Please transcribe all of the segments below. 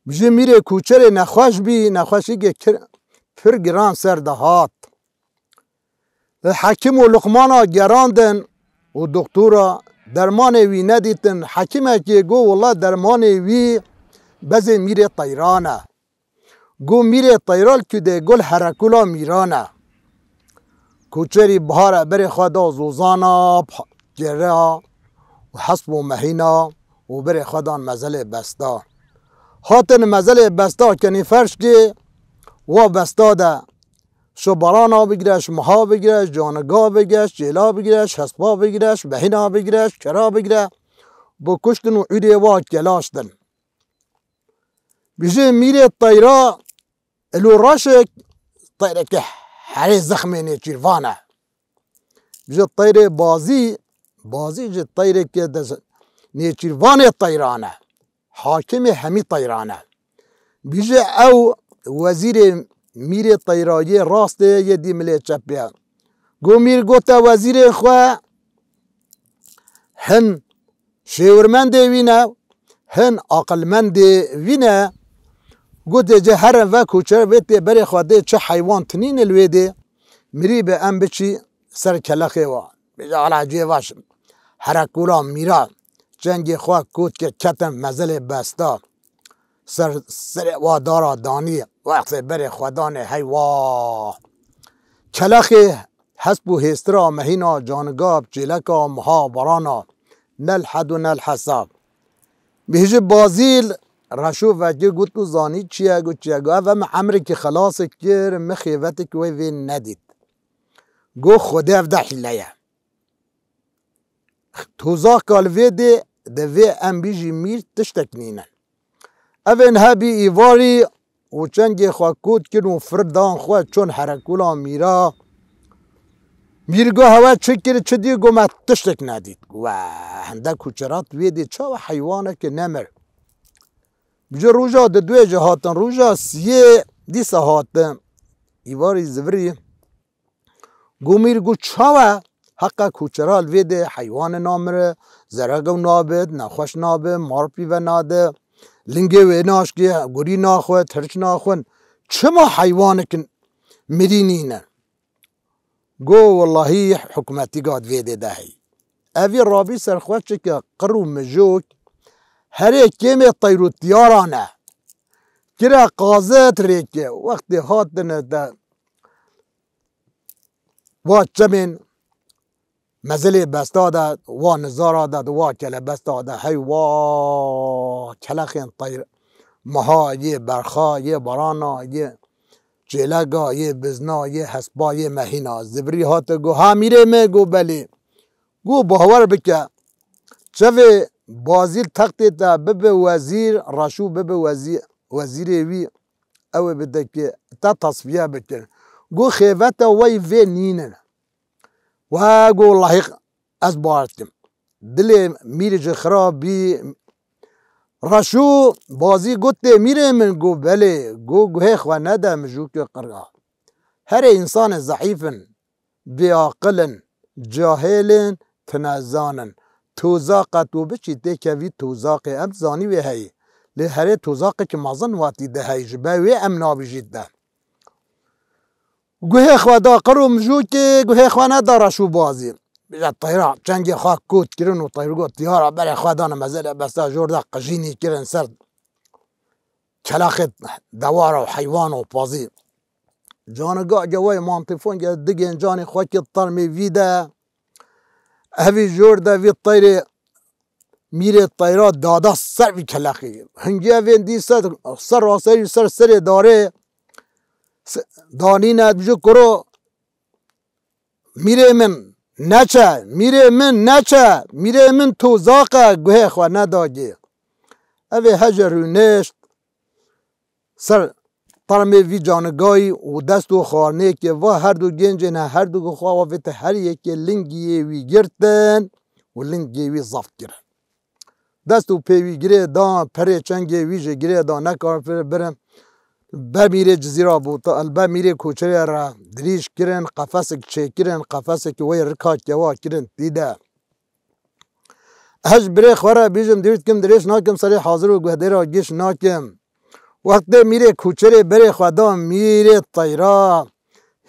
بجه میره کوچر نخوش بی نخوشی که پر گران سر دهات حکیم و لقمانا گراندن و دکتورا درمان وی ندیتن حکیمه که گو والله درمان وی بزه میره طیرانه گو میره طیرال که ده گل حرکولا میرانه کوچری بهار بر خدا زوزانا گره و حسب و مهینا و بر خدا مزل بستا هاتن مزل بستا کنی فرش که و بستا ده شبرانا بگیرش مها بگیرش جانگاه بگیرش جیلا بگیرش حسبا بگیرش بهینا بگیرش کرا بگیره با کشتن و عیده و کلاشتن بیشه میره طیرا الو راشک طیره که هر زخمه نیچیروانه بیشه طیره بازی جه طیره که نیچیروانه طیرانه حاکم همی طیرانه بیشه او وزیر میره طیرایی راسته یه دی ملی چپیه گو میر گوتا وزیر خواه هن شیورمند وینه هن عقلمند وینه گوته جه هر و کوچر ویتی بری خواده چه حیوان تنین الویده میری به ام بچی سر کلخه وان بیجا علا جیواش حرکولا میرا جنگی خواه کود که کتم مزل بستا سر و دارا دانی وقت بری خودانه هی واه کلخه حسب و هسترا مهینا جانگاب چیلکا مها برانا نل حد و نل حساب بیجه بازیل رشو وجه گو تو زانی چیه گو چیه گو اوه عمری که خلاص کر مخیوتی که وی ندید گو خوده افده حلیه توزاق کال وی ده وی ام بیجی میر تشتکنینن اوه نه بی ایواری و چنگ خواه کود کن و فردان خواه چون حرکولا میرا میرگو هوا چکر چه دی گو ما تشتک ندید و هنده کوچرات ویدی چه و حیوانه که نمر بجه روژا ده دوی جهاتن روژا سیه دی سهاتن ایواری زوری گو میرگو چه و حقا کوچرال ویدی حیوان نامره زرگو نابد نخوش نابد مارپی و ناده لنگه و ناشگه گوری ناخوه ترچ ناخون چه ما حیوانه که مرینینه گو واللهی حکومتی گاد ویده دهی اوی رابی سرخواه چه که قرو مجوک هر کمی طیرو تیارانه کرا قازت ریکه وقتی هاتنه ده و چمین مزل بستا ده و نظاره ده و کل بستا ده هی و کلخین طیر مها یه برخا یه برانا یه جلگا یه بزنا یه حسبا یه مهینا زبری هات گو ها میره می گو بلی گو باور بکه چوه بازیل تختی تا ببه وزیر راشو ببه وزیر وی او بده که تا تصفیه بکن گو خیوت وی نینن و گو الله از بارتم دل میره خراب بی راشو بازی گوته میره من گو بله گو خواه ندم جو که قرآن هر انسان ضعیفن بیاقلن جاهلن تنزانن توزاقت و بچی تکوی توزاق ام زانی وی هی لی هر توزاق که مازن واتی ده هی جبه وی ام نابجید ده گوه خواه دا قروم جو که گوه خواه نداره شو بازی بیجا طیرا چنگی خواه کود کرن و طیرگو تیارا بره خواه دانه مزل بستا جورده قجینی کرن سر کلاخت دوار و حیوان و پازی جانگاه جوای مانتفون دیگه جانی خواه که طرمی ویده اوی جورده وی طیر میره طیرات دادا سر وی کلاخی هنگی اوی دی سر راسری سر داره دانی ند بجو کرو میره من نچه میره من توزاقه گوه خواه نداگه اوی هجر رو نشت سر طرم وی جانگاهی و دست و خارنه که و هر دو گنجه نه هر دو خواه و ویت هر یکی لنگی وی گرتن و لنگی وی زفت گرن دست و پیوی گره دان پره چنگی ویجه گره دان نکار برم بمیره جزیره بوتا البمیره کوچره را دریش کرن قفسک چه کرن قفسک وی رکات جوا کرن دیده هج بره خوره بیجم دیوید کم دریش ناکم سری حاضر و گهده را گیش ناکم وقتی میره کوچره بره خدا میره طیرا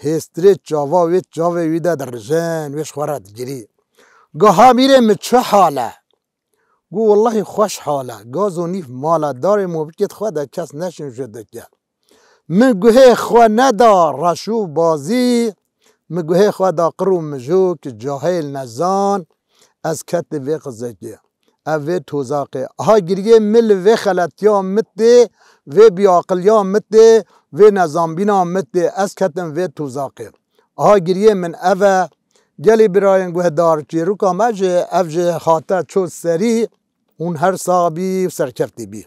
هستره چاوا وی چاوه ویده در رجن ویش خورد گیری گاها میره مچه حاله گو والله خوش حاله گاز و نیف ماله داره موبکت خواده کس نشون شده که من گوه خواه ندا رشو بازی من گوه خواه دا قرو مجو که جاهل نزان از کت وی قزگی اوه توزاقه ها گریه مل وی خلطیا مته وی بیاقلیا مته وی نظامبینا مته از کتن وی توزاقه ها گریه من اوه گلی براین گوه دار چی رو که مجه اوه خاطر چو سری اون هر صابی سرکفتی بی